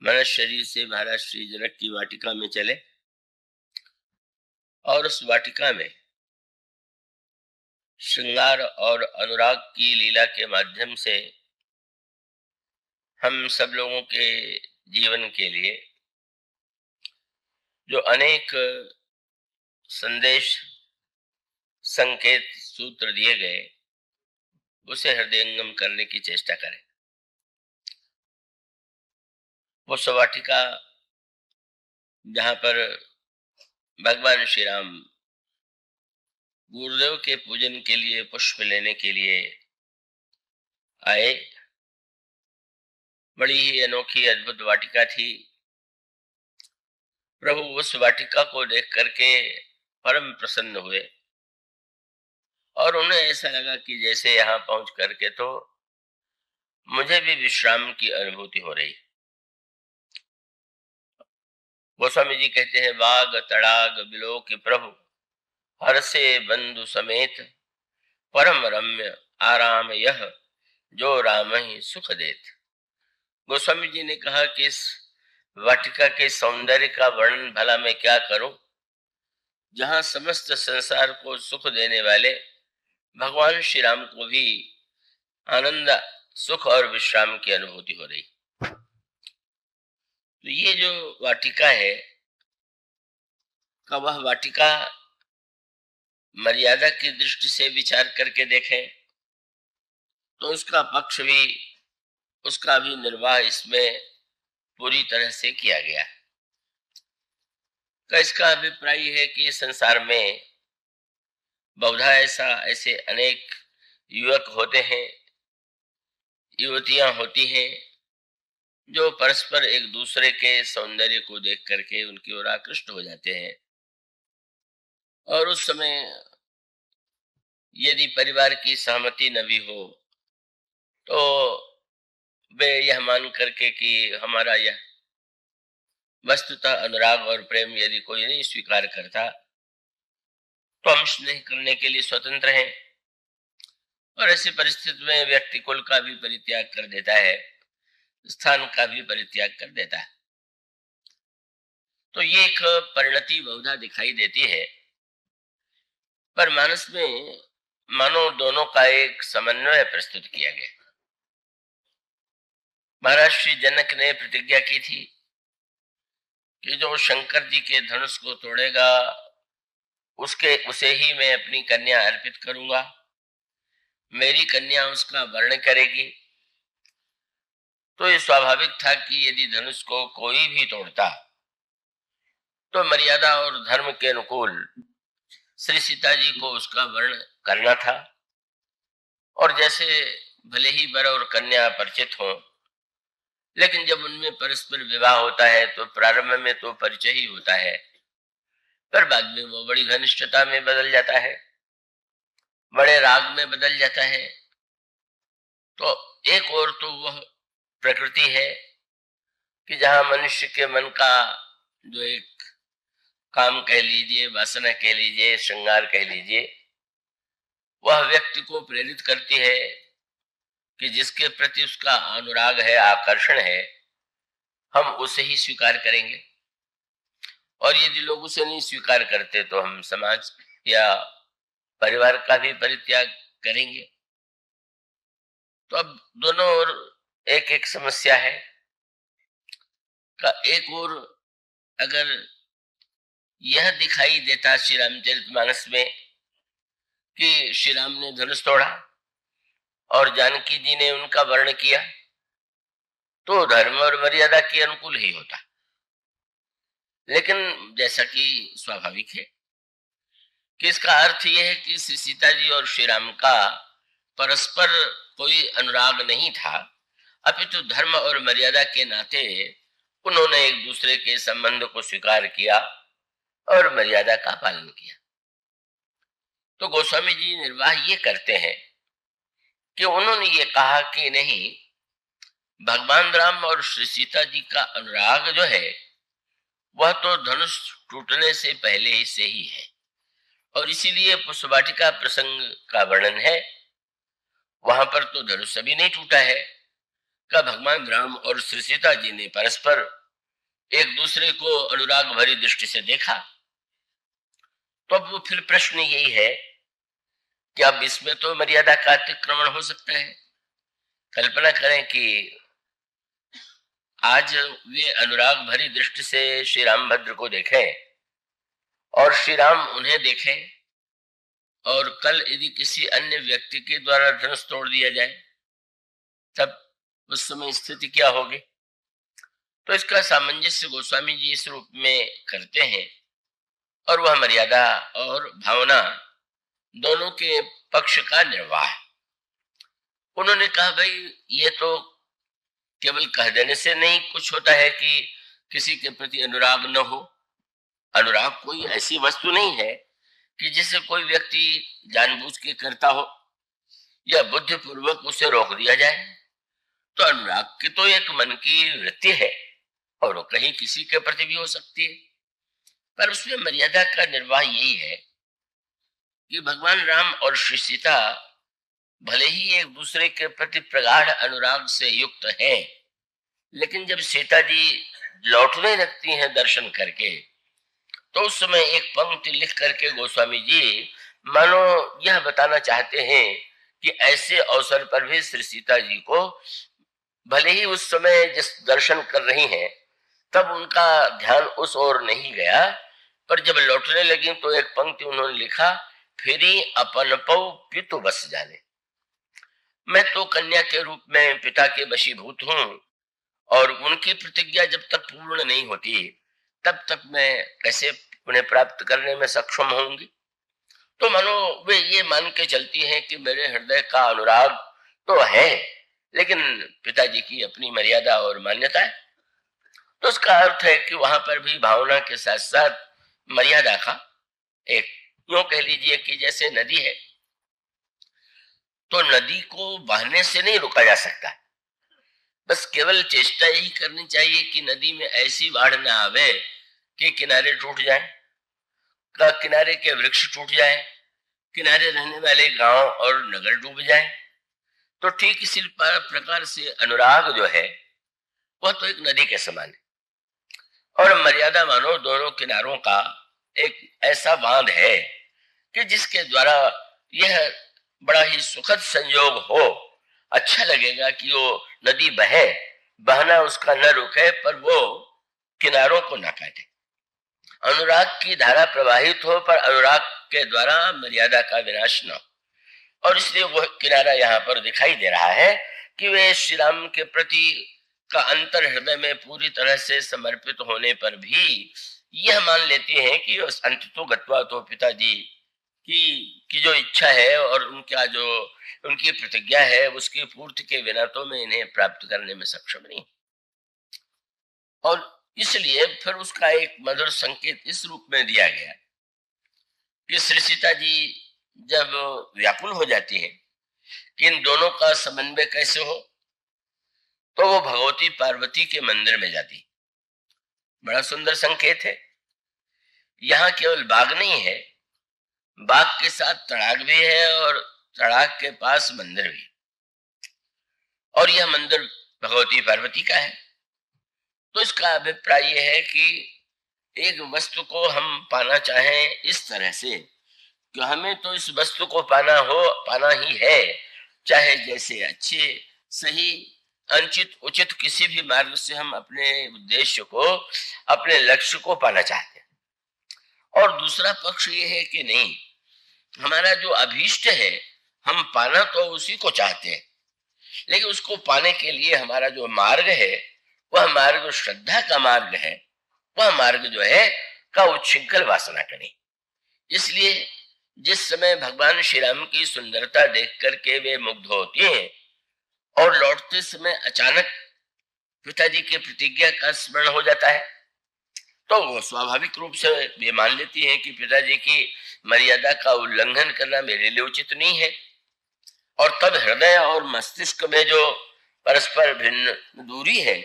मनुष्य शरीर से महाराज श्री जनक की वाटिका में चले और उस वाटिका में श्रृंगार और अनुराग की लीला के माध्यम से हम सब लोगों के जीवन के लिए जो अनेक संदेश संकेत सूत्र दिए गए उसे हृदयंगम करने की चेष्टा करें। वो वाटिका जहां पर भगवान श्री राम गुरुदेव के पूजन के लिए पुष्प लेने के लिए आए, बड़ी ही अनोखी अद्भुत वाटिका थी। प्रभु उस वाटिका को देख करके परम प्रसन्न हुए और उन्हें ऐसा लगा कि जैसे यहाँ पहुंच करके तो मुझे भी विश्राम की अनुभूति हो रही। गोस्वामी जी कहते हैं, बाग तड़ाग बिलो के प्रभु हर से बंधु समेत परम रम्य आराम यह जो राम ही सुख देत। गोस्वामी जी ने कहा कि इस वाटिका के सौंदर्य का वर्णन भला मैं क्या करूं, जहां समस्त संसार को सुख देने वाले भगवान श्री राम को भी आनंद, सुख और विश्राम की अनुभूति हो रही। तो ये जो वाटिका है का वह वाटिका मर्यादा की दृष्टि से विचार करके देखें तो उसका पक्ष भी, उसका भी निर्वाह इसमें पूरी तरह से किया गया है। इसका अभिप्राय है कि संसार में बहुधा ऐसे अनेक युवक होते हैं, युवतियां होती हैं जो परस्पर एक दूसरे के सौंदर्य को देख करके उनकी ओर आकृष्ट हो जाते हैं और उस समय यदि परिवार की सहमति न भी हो तो वे यह मान करके कि हमारा यह वस्तुतः अनुराग और प्रेम यदि कोई नहीं स्वीकार करता तो हम नहीं करने के लिए स्वतंत्र हैं। और ऐसी परिस्थिति में व्यक्ति कुल का भी परित्याग कर देता है, स्थान का भी परित्याग कर देता है। तो ये एक परिणति बहुधा दिखाई देती है, पर मानस में मानो दोनों का एक समन्वय प्रस्तुत किया गया। महाराज श्री जनक ने प्रतिज्ञा की थी कि जो शंकर जी के धनुष को तोड़ेगा उसे ही मैं अपनी कन्या अर्पित करूंगा, मेरी कन्या उसका वर्ण करेगी। तो ये स्वाभाविक था कि यदि धनुष को कोई भी तोड़ता तो मर्यादा और धर्म के अनुकूल श्री सीता जी को उसका वर्ण करना था। और जैसे भले ही वर और कन्या परिचित हों, लेकिन जब उनमें परस्पर विवाह होता है तो प्रारंभ में तो परिचय ही होता है, पर बाद में वो बड़ी घनिष्ठता में बदल जाता है, बड़े राग में बदल जाता है। तो एक और तो वह प्रकृति है कि जहां मनुष्य के मन का जो एक काम कह लीजिए, वासना कह लीजिए, श्रृंगार कह लीजिए, वह व्यक्ति को प्रेरित करती है कि जिसके प्रति उसका अनुराग है, आकर्षण है, हम उसे ही स्वीकार करेंगे। और यदि लोग उसे नहीं स्वीकार करते तो हम समाज या परिवार का भी परित्याग करेंगे। तो अब दोनों ओर एक एक समस्या है। का एक ओर अगर यह दिखाई देता श्री रामचरितमानस में कि श्री राम ने धनुष तोड़ा और जानकी जी ने उनका वर्ण किया, तो धर्म और मर्यादा के अनुकूल ही होता। लेकिन जैसा कि स्वाभाविक है कि इसका अर्थ यह है कि श्री सीता जी और श्री राम का परस्पर कोई अनुराग नहीं था, अपितु धर्म और मर्यादा के नाते उन्होंने एक दूसरे के संबंध को स्वीकार किया और मर्यादा का पालन किया। तो गोस्वामी जी निर्वाह ये करते हैं कि उन्होंने ये कहा कि नहीं, भगवान राम और श्री सीता जी का अनुराग जो है वह तो धनुष टूटने से पहले ही से ही है, और इसीलिए पुष्पवाटिका प्रसंग का वर्णन है। वहां पर तो धनुष अभी नहीं टूटा है, का भगवान राम और श्री सीता जी ने परस्पर एक दूसरे को अनुराग भरी दृष्टि से देखा। तो अब वो फिर प्रश्न यही है कि अब इसमें तो मर्यादा का अतिक्रमण हो सकता है। कल्पना करें कि आज वे अनुराग भरी दृष्टि से श्री रामभद्र को देखें और श्री राम उन्हें देखें, और कल यदि किसी अन्य व्यक्ति के द्वारा धनुष तोड़ दिया जाए, तब उस समय स्थिति क्या होगी? तो इसका सामंजस्य गोस्वामी जी इस रूप में करते हैं, और वह मर्यादा और भावना दोनों के पक्ष का निर्वाह। उन्होंने कहा, भाई ये तो केवल कह देने से नहीं कुछ होता है कि किसी के प्रति अनुराग न हो। अनुराग कोई ऐसी वस्तु नहीं है कि जिसे कोई व्यक्ति जानबूझ के करता हो या बुद्धिपूर्वक उसे रोक दिया जाए। तो अनुराग की तो एक मन की वृत्ति है, और वो कहीं किसी के प्रति भी हो सकती है, पर उसमें मर्यादा का निर्वाह यही है कि भगवान राम और श्री सीता भले ही एक दूसरे के प्रति प्रगाढ़ अनुराग से युक्त हैं, लेकिन जब सीता जी लौटने लगती हैं दर्शन करके, तो उस समय एक पंक्ति लिख करके गोस्वामी जी मानो यह बताना चाहते हैं कि ऐसे अवसर पर भी श्री सीता जी को भले ही उस समय जिस दर्शन कर रही हैं तब उनका ध्यान उस ओर नहीं गया, पर जब लौटने लगी तो एक पंक्ति उन्होंने लिखा, फिरी अपन पौ पितु बस जाने। मैं तो कन्या के रूप में पिता के वशीभूत हूं, और उनकी प्रतिज्ञा जब तक पूर्ण नहीं होती तब तक मैं कैसे उन्हें प्राप्त करने में सक्षम होंगी। तो मानो वे ये मान के चलती हैं कि मेरे हृदय का अनुराग तो है, लेकिन पिताजी की अपनी मर्यादा और मान्यता है। तो उसका अर्थ है कि वहां पर भी भावना के साथ साथ मर्यादा का एक, यूं कह लीजिए कि जैसे नदी है, तो नदी को बहने से नहीं रोका जा सकता, बस केवल चेष्टा यही करनी चाहिए कि नदी में ऐसी बाढ़ ना आवे कि किनारे टूट जाए, किनारे के वृक्ष टूट जाए, किनारे रहने वाले गांव और नगर डूब जाए। तो ठीक इसी प्रकार से अनुराग जो है वह तो एक नदी के समान है, और मर्यादा मानो दोनों किनारों का एक ऐसा बांध है कि जिसके द्वारा यह बड़ा ही सुखद संयोग हो। अच्छा लगेगा कि वो नदी बहे, बहना उसका न रुके, पर वो किनारों को न काटे। अनुराग की धारा प्रवाहित हो, पर अनुराग के द्वारा मर्यादा का विनाश न हो। और इसलिए वह किनारा यहाँ पर दिखाई दे रहा है कि वे श्री राम के प्रति का अंतर हृदय में पूरी तरह से समर्पित होने पर भी यह मान लेती हैं कि अंततो गत्वा तो पिताजी की जो इच्छा है और उनका जो उनकी प्रतिज्ञा है उसकी पूर्ति के बिना तो मैं इन्हें प्राप्त करने में सक्षम नहीं। और इसलिए फिर उसका एक मधुर संकेत इस रूप में दिया गया कि श्री सीता जी जब व्याकुल हो जाती है कि इन दोनों का समन्वय कैसे हो, तो वो भगवती पार्वती के मंदिर में जाती। बड़ा सुंदर संकेत है। यहाँ केवल बाग नहीं है, बाग के साथ तड़ाग भी है, और तड़ाग के पास मंदिर भी, और यह मंदिर भगवती पार्वती का है। तो इसका अभिप्राय यह है कि एक वस्तु को हम पाना चाहें इस तरह से कि हमें तो इस वस्तु को पाना ही है, चाहे जैसे अच्छे सही अनुचित उचित किसी भी मार्ग से हम अपने उद्देश्य को, अपने लक्ष्य को पाना चाहते हैं। और दूसरा पक्ष ये है कि नहीं, हमारा जो अभीष्ट है हम पाना तो उसी को चाहते हैं, लेकिन उसको पाने के लिए हमारा जो मार्ग है वह मार्ग श्रद्धा का मार्ग है, वह मार्ग जो है का उच्छृंखल वासना करें। इसलिए जिस समय भगवान श्री राम की सुंदरता देख करके वे मुग्ध होती हैं और लौटते समय अचानक पिताजी की प्रतिज्ञा का स्मरण हो जाता है, तो वो स्वाभाविक रूप से वे मान लेती हैं कि पिताजी की मर्यादा का उल्लंघन करना मेरे लिए उचित नहीं है। और तब हृदय और मस्तिष्क में जो परस्पर भिन्न दूरी है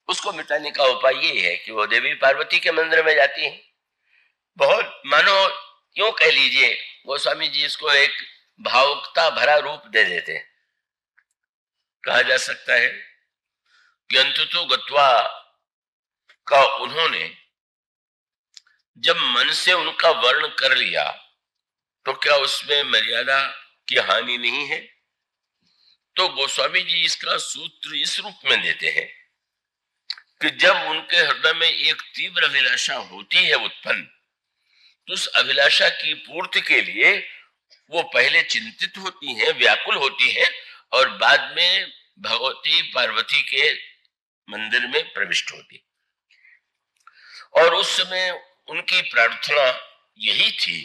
उसको मिटाने का उपाय ये है कि वो देवी पार्वती के मंदिर में जाती हैं। बहुत मानो यूं कह लीजिए, गोस्वामी जी इसको एक भावुकता भरा रूप दे देते हैं। कहा जा सकता है कि अंततो गत्वा का उन्होंने जब मन से उनका वर्ण कर लिया तो क्या उसमें मर्यादा की हानि नहीं है? तो गोस्वामी जी इसका सूत्र इस रूप में देते हैं कि जब उनके हृदय में एक तीव्र अभिलाषा होती है उत्पन्न, तो उस अभिलाषा की पूर्ति के लिए वो पहले चिंतित होती हैं, व्याकुल होती हैं, और बाद में भगवती पार्वती के मंदिर में प्रविष्ट होती। और उस समय उनकी प्रार्थना यही थी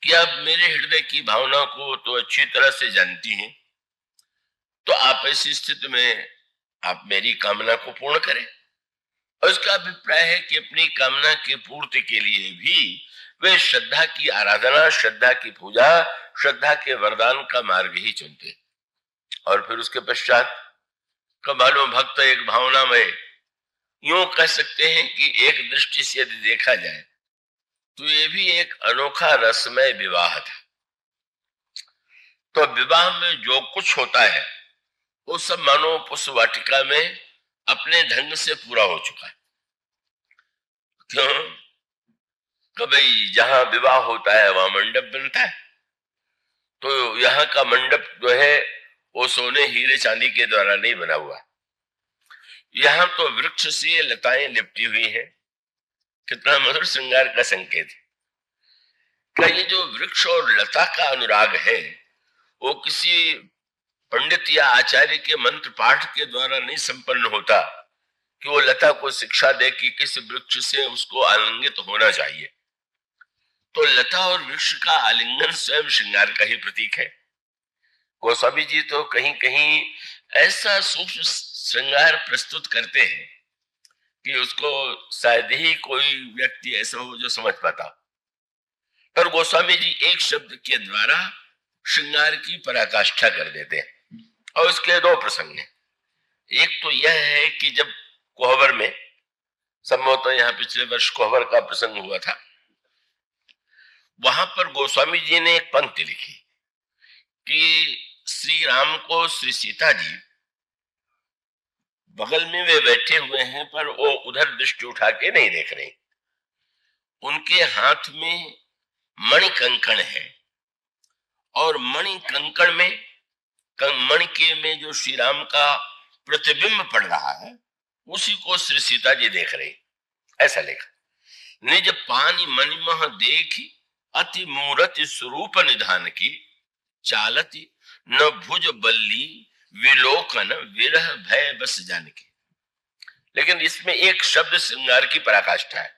कि आप मेरे हृदय की भावना को तो अच्छी तरह से जानती हैं, तो आप ऐसी स्थिति में आप मेरी कामना को पूर्ण करें। और उसका अभिप्राय है कि अपनी कामना की पूर्ति के लिए भी वे श्रद्धा की आराधना, श्रद्धा की पूजा, श्रद्धा के वरदान का मार्ग ही चुनते। और फिर उसके पश्चात कमालो भक्त एक भावना में, यूं कह सकते हैं कि एक दृष्टि से यदि देखा जाए तो ये भी एक अनोखा रसमय विवाह था। तो विवाह में जो कुछ होता है वो सब मानो पुष्प वाटिका में अपने ढंग से पूरा हो चुका है। क्यों? कभी जहां विवाह होता है वहां मंडप बनता है, तो यहाँ का मंडप जो है वो सोने हीरे चांदी के द्वारा नहीं बना हुआ। यहाँ तो वृक्ष से लताएं लिपटी हुई है। कितना मधुर श्रृंगार का संकेत है। क्या ये जो वृक्ष और लता का अनुराग है वो किसी पंडित या आचार्य के मंत्र पाठ के द्वारा नहीं संपन्न होता कि वो लता को शिक्षा दे कि किस वृक्ष से उसको आलिंगित होना चाहिए। तो लता और वृक्ष का आलिंगन स्वयं श्रृंगार का ही प्रतीक है। गोस्वामी जी तो कहीं कहीं ऐसा सूक्ष्म श्रृंगार प्रस्तुत करते हैं कि उसको शायद ही कोई व्यक्ति ऐसा हो जो समझ पाता। पर गोस्वामी जी एक शब्द के द्वारा श्रृंगार की पराकाष्ठा कर देते हैं। और उसके दो प्रसंग हैं। एक तो यह है कि जब कोहबर में, संभवतः यहाँ पिछले वर्ष कोहबर का प्रसंग हुआ था, वहां पर गोस्वामी जी ने एक पंक्ति लिखी कि श्री राम को श्री सीता जी बगल में वे बैठे हुए हैं, पर वो उधर दृष्टि उठा के नहीं देख रहे। उनके हाथ में मणि कंकण है और मणि कंकण में मणि के में जो श्री राम का प्रतिबिंब पड़ रहा है उसी को श्री सीता जी देख रहे। ऐसा लिखा, निज पानी मणिमह देखी अति मूर्ति स्वरूप निधान की, चालती न भुज बल्ली विलोकन विरह भय बस जान की। लेकिन इसमें एक शब्द श्रृंगार की पराकाष्ठा है।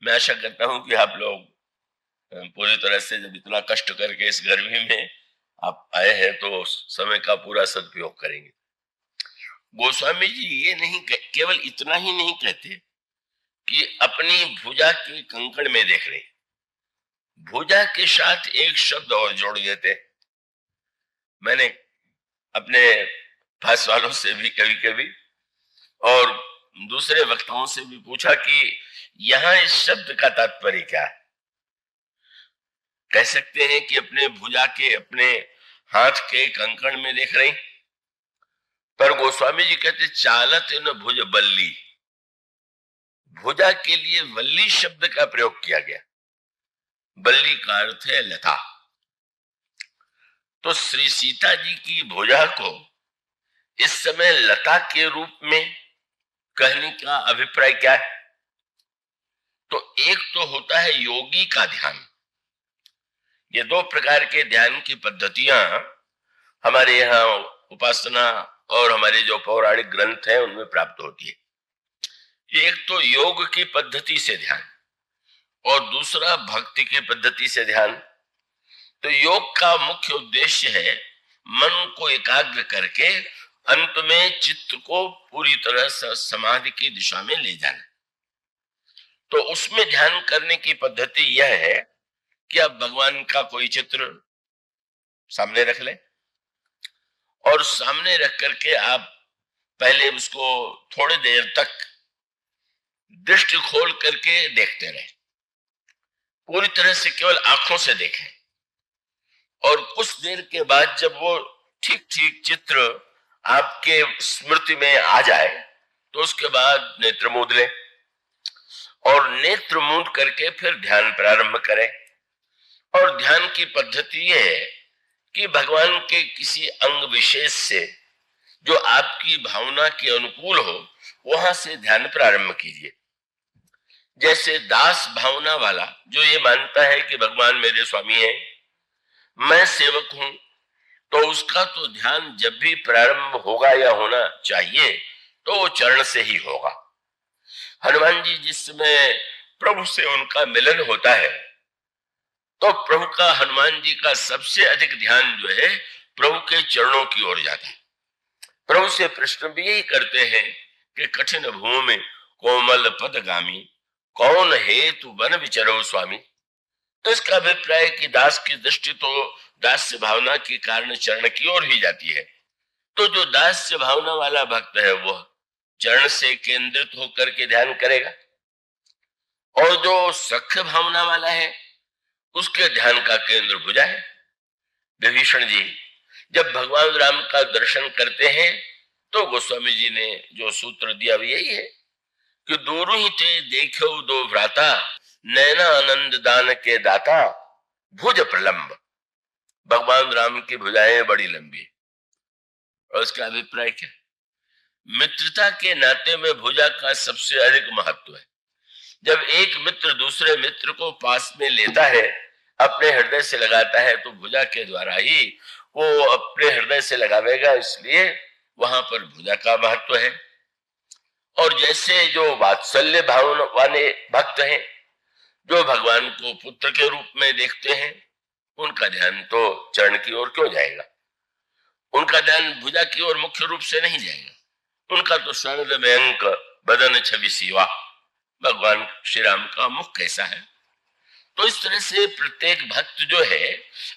मैं आशा करता हूं कि आप लोग पूरी तरह से जब इतना कष्ट करके इस गर्मी में आप आए हैं तो समय का पूरा सदुपयोग करेंगे। गोस्वामी जी ये नहीं केवल इतना ही नहीं कहते कि अपनी भुजा के कंकण में देख रहे, भुजा के साथ एक शब्द और जोड़ देते। मैंने अपने पास वालों से भी कभी कभी और दूसरे वक्ताओं से भी पूछा कि यहां इस शब्द का तात्पर्य क्या है। कह सकते हैं कि अपने भुजा के, अपने हाथ के कंकण में देख रही, पर गोस्वामी जी कहते चालत न भुज बल्ली, भुजा के लिए वल्ली शब्द का प्रयोग किया गया। बल्ली का अर्थ है लता। तो श्री सीता जी की भुजा को इस समय लता के रूप में कहने का अभिप्राय क्या है? तो एक तो होता है योगी का ध्यान। ये दो प्रकार के ध्यान की पद्धतियां हमारे यहाँ उपासना और हमारे जो पौराणिक ग्रंथ हैं उनमें प्राप्त होती है। एक तो योग की पद्धति से ध्यान और दूसरा भक्ति की पद्धति से ध्यान। तो योग का मुख्य उद्देश्य है मन को एकाग्र करके अंत में चित्त को पूरी तरह से समाधि की दिशा में ले जाना। तो उसमें ध्यान करने की पद्धति यह है कि आप भगवान का कोई चित्र सामने रख लें और सामने रख करके आप पहले उसको थोड़ी देर तक दृष्टि खोल करके देखते रहे, पूरी तरह से केवल आंखों से देखें। और कुछ देर के बाद जब वो ठीक ठीक चित्र आपके स्मृति में आ जाए तो उसके बाद नेत्र मूंद ले और नेत्र मूंद करके फिर ध्यान प्रारंभ करें। और ध्यान की पद्धति यह है कि भगवान के किसी अंग विशेष से जो आपकी भावना के अनुकूल हो वहां से ध्यान प्रारंभ कीजिए। जैसे दास भावना वाला जो ये मानता है कि भगवान मेरे स्वामी हैं, मैं सेवक हूं, तो उसका तो ध्यान जब भी प्रारंभ होगा या होना चाहिए तो वो चरण से ही होगा। हनुमान जी जिस समय प्रभु से उनका मिलन होता है तो प्रभु का, हनुमान जी का सबसे अधिक ध्यान जो है प्रभु के चरणों की ओर जाता है। प्रभु से प्रश्न भी यही करते हैं कि कठिन भूमि कोमल पदगामी कौन है तू वन विचरो स्वामी। तो इसका अभिप्राय कि दास की दृष्टि तो दास्य भावना के कारण चरण की ओर ही जाती है। तो जो दास्य भावना वाला भक्त है वह चरण से केंद्रित होकर के ध्यान करेगा, और जो सख्य भावना वाला है उसके ध्यान का केंद्र भुजा है। विभीषण जी जब भगवान राम का दर्शन करते हैं तो गोस्वामी जी ने जो सूत्र दिया वो यही है कि दूर ही ते देखो दो भ्राता नैना आनंद दान के दाता भुज प्रलंब। भगवान राम की भुजाएं बड़ी लंबी, और उसका अभिप्राय क्या? मित्रता के नाते में भुजा का सबसे अधिक महत्व है। जब एक मित्र दूसरे मित्र को पास में लेता है, अपने हृदय से लगाता है, तो भुजा के द्वारा ही वो अपने हृदय से लगावेगा, इसलिए वहां पर भुजा का महत्व है। और जैसे जो वात्सल्य भावना वाले भक्त हैं, जो भगवान को पुत्र के रूप में देखते हैं, उनका ध्यान तो चरण की ओर क्यों जाएगा? उनका ध्यान भुजा की ओर मुख्य रूप से नहीं जाएगा। उनका तो सरल में अंक बदन छवि सीवा, भगवान श्री राम का मुख कैसा है। तो इस तरह से प्रत्येक भक्त जो है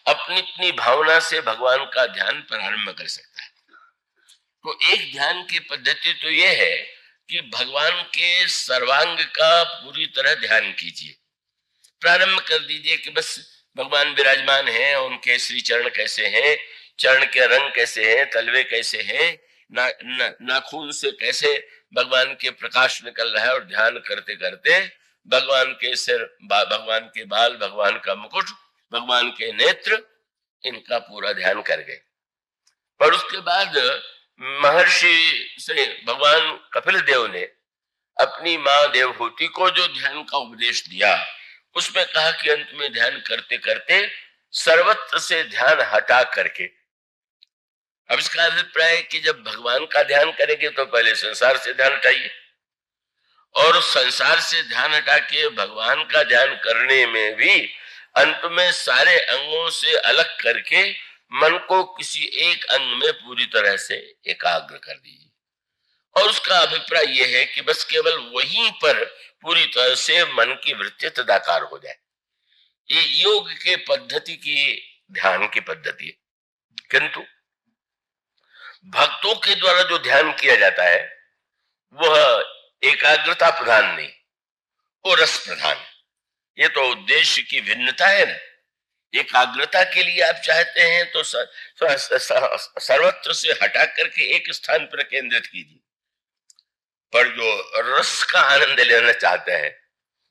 अपनी अपनी भावना से भगवान का ध्यान प्रारंभ कर सकता है। तो एक ध्यान की पद्धति तो यह है कि भगवान के सर्वांग का पूरी तरह ध्यान कीजिए। प्रारंभ कर दीजिए कि बस भगवान विराजमान हैं, उनके श्री चरण कैसे हैं, चरण के रंग कैसे हैं, तलवे कैसे हैं, नाखून से कैसे भगवान के प्रकाश निकल रहा है, और ध्यान करते करते भगवान के सिर, भगवान के बाल, भगवान का मुकुट, भगवान के नेत्र, इनका पूरा ध्यान कर गए। पर उसके बाद महर्षि से भगवान कपिल देव ने अपनी मां देवहूति को जो ध्यान का उपदेश दिया, उसमें कहा कि अंत में ध्यान करते करते सर्वत्र से ध्यान हटा करके, अब इसका अभिप्राय कि जब भगवान का ध्यान करेंगे तो पहले संसार से ध्यान हटाइए, और संसार से ध्यान हटा के भगवान का ध्यान करने में भी अंत में सारे अंगों से अलग करके मन को किसी एक अंग में पूरी तरह से एकाग्र कर दीजिए। और उसका अभिप्राय यह है कि बस केवल वहीं पर पूरी तरह से मन की वृत्ति तदाकार हो जाए। ये योग के पद्धति की, ध्यान की पद्धति है। किंतु भक्तों के द्वारा जो ध्यान किया जाता है वह एकाग्रता प्रधान नहीं, वो रस प्रधान। ये तो उद्देश्य की भिन्नता है ना। एकाग्रता के लिए आप चाहते हैं तो सर्वत्र से हटा करके एक स्थान पर केंद्रित कीजिए, पर जो रस का आनंद लेना चाहते हैं,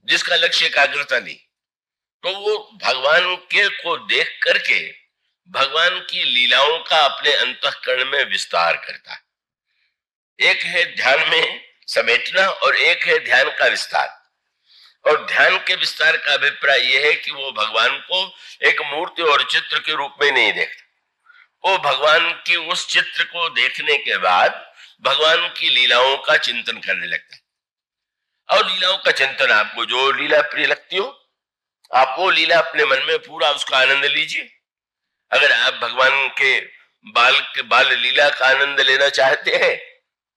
जिसका लक्ष्य एकाग्रता नहीं, तो वो भगवान के को देख करके भगवान की लीलाओं का अपने अंतःकरण में विस्तार करता है। एक है ध्यान में समेटना और एक है ध्यान का विस्तार। और ध्यान के विस्तार का अभिप्राय यह है कि वो भगवान को एक मूर्ति और चित्र के रूप में नहीं देखता, वो भगवान की उस चित्र को देखने के बाद भगवान की लीलाओं का चिंतन करने लगता है। और लीलाओं का चिंतन, आपको जो लीला प्रिय लगती हो, आप वो लीला अपने मन में पूरा उसका आनंद लीजिए। अगर आप भगवान के बाल लीला का आनंद लेना चाहते हैं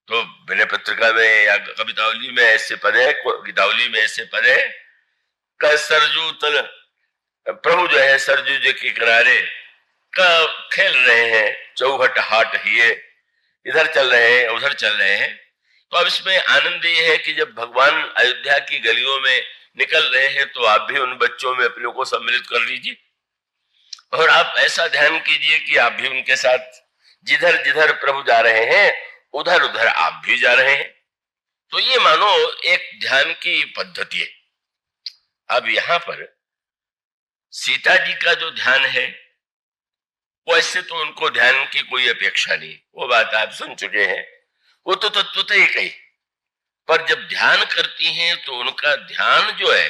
तो विनय पत्रिका में या कवितावली में ऐसे पद है, गीतावली में ऐसे पद है का सरजू तल, प्रभु जो है सरजू जी के किनारे का खेल रहे हैं, चौहट हाट हिए, इधर चल रहे हैं उधर चल रहे हैं। तो अब इसमें आनंद ये है कि जब भगवान अयोध्या की गलियों में निकल रहे हैं तो आप भी उन बच्चों में अपने को सम्मिलित कर लीजिए, और आप ऐसा ध्यान कीजिए कि आप भी उनके साथ, जिधर जिधर प्रभु जा रहे हैं उधर उधर आप भी जा रहे हैं। तो ये मानो एक ध्यान की पद्धति है। अब यहां पर सीता जी का जो ध्यान है, वैसे तो उनको ध्यान की कोई अपेक्षा नहीं, वो बात आप सुन चुके हैं, वो तो तत्वतः ही कही। पर जब ध्यान करती हैं तो उनका ध्यान जो है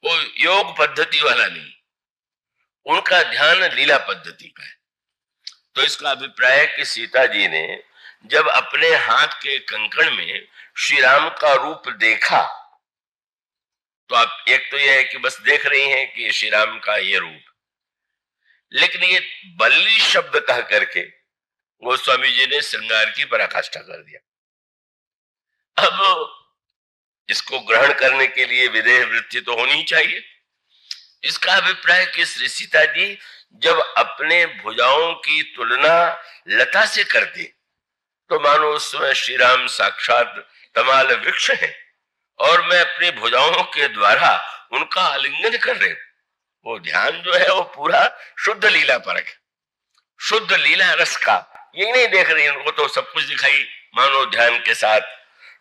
वो योग पद्धति वाला नहीं, उनका ध्यान लीला पद्धति का है। तो इसका अभिप्राय है कि सीता जी ने जब अपने हाथ के कंकण में श्री राम का रूप देखा, तो आप एक तो यह है कि बस देख रही हैं कि श्री राम का ये रूप, लेकिन ये बल्ली शब्द कह करके गोस्वामी जी ने श्रृंगार की पराकाष्ठा कर दिया। अब इसको ग्रहण करने के लिए विदेह वृत्ति तो होनी चाहिए। इसका अभिप्राय कि श्री सीता जी जब अपने भुजाओं की तुलना लता से करती, तो मानो उस समय श्री राम साक्षात तमाल वृक्ष है और मैं अपनी भुजाओं के द्वारा उनका आलिंगन कर रहे हूं। वो ध्यान जो है वो पूरा शुद्ध लीला परक है, शुद्ध लीला रस का। ये नहीं देख रही, उनको तो सब कुछ दिखाई मानो ध्यान के साथ।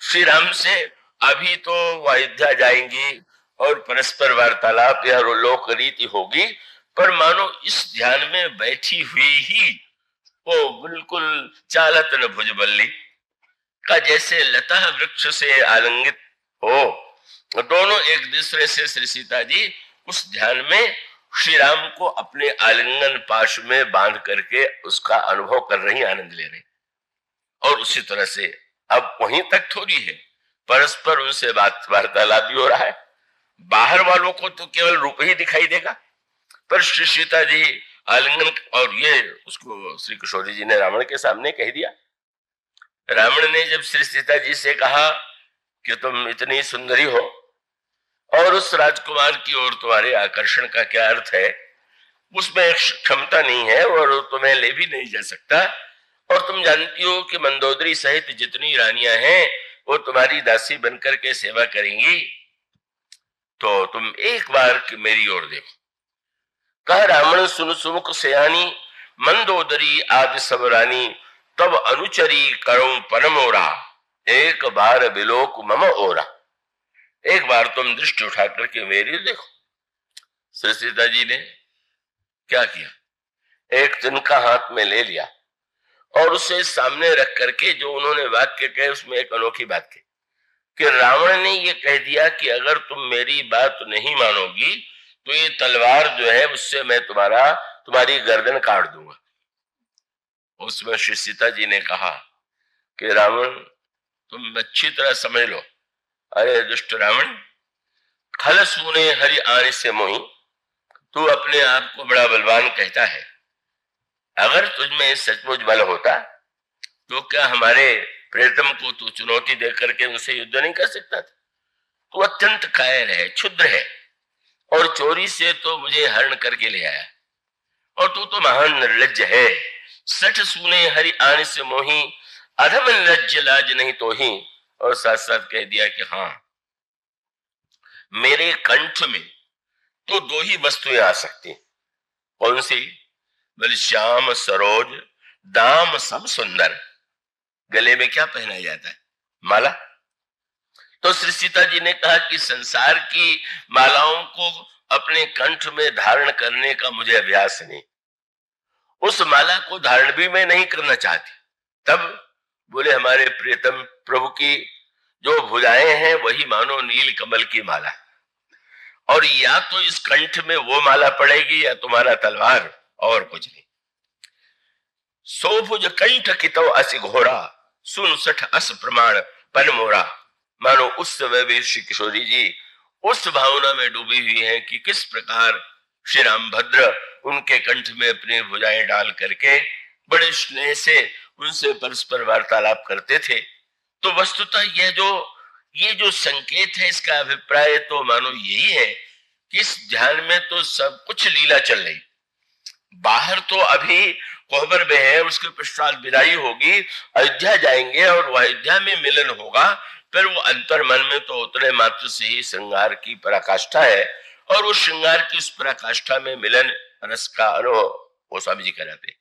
श्री राम से अभी तो वो अयोध्या जाएंगी और परस्पर वार्तालाप या लोक रीति होगी, पर मानो इस ध्यान में बैठी हुई ही वो बिल्कुल चालत न भुजबल्ली का जैसे लता वृक्ष से आलिंगित हो, दोनों एक दूसरे से श्री सीता जी उस ध्यान में श्री राम को अपने आलिंगन पाश में बांध करके उसका अनुभव कर रही, आनंद ले रही। और उसी तरह से अब वहीं तक थोड़ी है, परस्पर उनसे बात वार्तालाप भी हो रहा है। बाहर वालों को तो केवल रूप ही दिखाई देगा, पर श्री सीता जी आलिंगन, और ये उसको श्री किशोरी जी ने रावण के सामने कह दिया। रावण ने जब श्री सीता जी से कहा कि तुम इतनी सुंदरी हो और उस राजकुमार की ओर तुम्हारे आकर्षण का क्या अर्थ है, उसमें क्षमता नहीं है और तुम्हें ले भी नहीं जा सकता, और तुम जानती हो कि मंदोदरी सहित जितनी रानियां हैं वो तुम्हारी दासी बनकर के सेवा करेंगी, तो तुम एक बार कि मेरी ओर देखो। कह रावण सुन सुमुख सयानी, मंदोदरी आदि सब रानी, तब अनुचरी करो परमोरा, एक बार बिलोक मम ओरा। एक बार तुम दृष्टि उठा करके मेरी देखो। श्री सीता जी ने क्या किया, एक तिनका हाथ में ले लिया और उसे सामने रख करके जो उन्होंने वाक्य कहे उसमें एक अनोखी बात कही कि रावण ने ये कह दिया कि अगर तुम मेरी बात नहीं मानोगी तो ये तलवार जो है उससे मैं तुम्हारी गर्दन काट दूंगा। उसमें श्री सीता जी ने कहा कि रावण तुम अच्छी तरह समझ लो, अरे दुष्ट रावण, खल सूने हरि आने से मोही, तू अपने आप को बड़ा बलवान कहता है, अगर तुझमें सचमुच बल होता तो क्या हमारे प्रियतम को तू चुनौती देकर के उनसे युद्ध नहीं कर सकता था? तू अत्यंत कायर है, क्षुद्र है, और चोरी से तो मुझे हरण करके ले आया, और तू तो महान निर्लज्ज है। सठ सूने हरि आने से मोही, अधम निर्लज्ज लाज नहीं तो ही। और साथ साथ कह दिया कि हाँ, मेरे कंठ में तो दो ही वस्तुएं आ सकती, कौन सी? बोले श्याम सरोज दाम सब सुंदर। गले में क्या पहना जाता है? माला। तो श्री सीता जी ने कहा कि संसार की मालाओं को अपने कंठ में धारण करने का मुझे अभ्यास नहीं, उस माला को धारण भी मैं नहीं करना चाहती। तब बोले हमारे प्रियतम प्रभु की जो भुजाएं हैं वही मानो नील कमल की माला, और या तो इस कंठ में वो माला पड़ेगी या तुम्हारा तलवार, और कुछ नहीं। सोभुज कंठ कितो असि घोरा, सुन सठ अस प्रमाण पन मोरा। मानो उस समय भी श्री किशोरी जी उस भावना में डूबी हुई हैं कि किस प्रकार श्री रामभद्र उनके कंठ में अपनी भुजाएं डाल करके बड़े स्नेह से उनसे परस्पर वार्तालाप करते थे। तो वस्तुतः ये जो संकेत है, इसका अभिप्राय तो मानो यही है कि इस ध्यान में तो सब कुछ लीला चल रही, बाहर तो अभी कोहबर में है, उसके पश्चात विदाई होगी, अयोध्या जाएंगे और वह अयोध्या में मिलन होगा, फिर वो अंतर मन में तो उतने मात्र से ही श्रृंगार की पराकाष्ठा है, और उस श्रृंगार की उस पराकाष्ठा में मिलन रस का अनुभव वो स्वामी जी कराते।